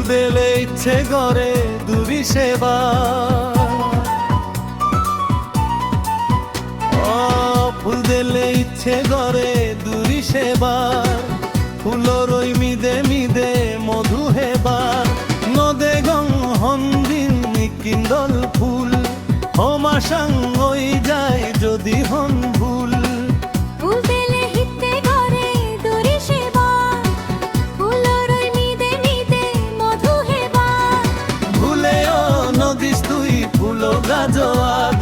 দিলে ইচ্ছে করে দুরি সেবা, ফুল দিলে ইচ্ছে করে দুরি সেবার, ফুলর ওই মিদে মিদে মধু হেবার, নদে গং হন্দিন কিন্দল ফুল, হমাসাং ওই যায় যদি হন ভুল। ফুল দিলে হিতে করে দুরি সেবা, ফুলর ওই মিদে মিদে মধু হেবার, ভুলেও নদিস তুই ফুলো গাজোয়াদ,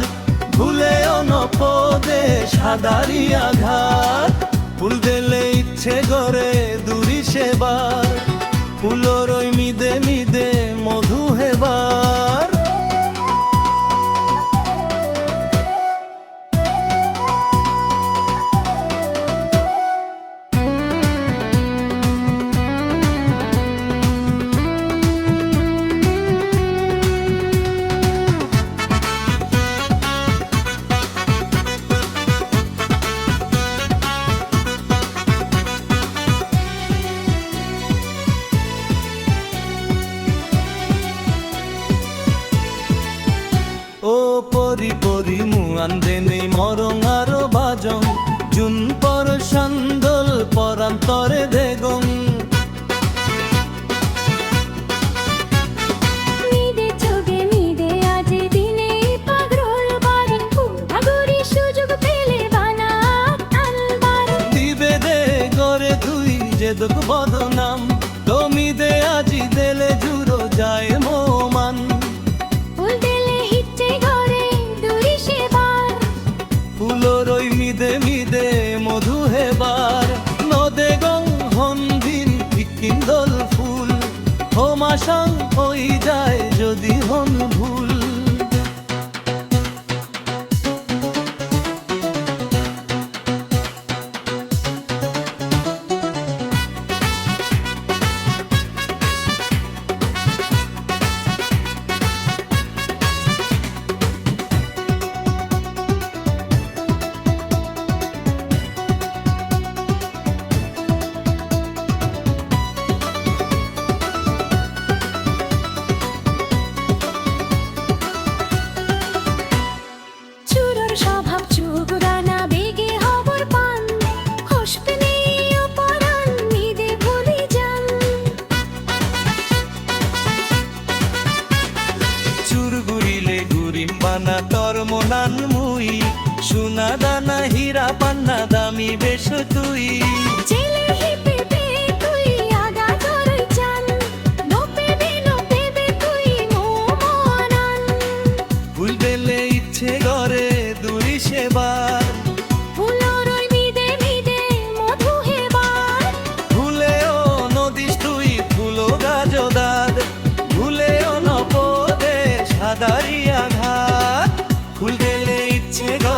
ভুলেও নপদে সাদারি আঘাত, ফুল দিলে ইচ্ছে করে দুরি সেবার, ফুলর ওই মিদে মিদে মধু হেবার। ও পরি পরি মুয়ান দেনে মরং আরো বাজং, জুন পর সন্দল পরান্তরে দেগং। মিদে চোগে মিদে আজি দিনে পাগরোল বাড়ি, ফুলগুরি সুযোগ পেলে বানাত আলবার, দিবে দে করে তুই যে দুঃখ বদনাম, তুমি দে আজি দেলে জুড়ো যায় মোমান। ফুল দিলে হিতে করে দুরি সেবার, ফুলর ওই মিদে মিদে মধু হেবার, নদে গং হন্দিন কিন্দল ফুল, হোমাসাং হই যায় যদি হন ভুল। চুরোর স্বভাব চুগুরানা বেগে হবর পান, হসবে নেই অপরাণ মিদে ভুলি যান। চুর গুড়িলে গুরিম বানা তর মনান মুই, সোনা দানা হীরা পান্না দামি বেশ তুই। জেলে হিপে পে তুই আগা ধরই চান, নো পেবে তুই মোমনান। ফুল দিলে ইচ্ছে করে দুরি সেবার, ফুলর ওই মিদে মিদে মধু হেবার, ভুলেও নদিস তুই ফুলো গাজোদাদ, ভুলেও নপদে সাদারি আঘাত, ফুল দিলে ইচ্ছে করে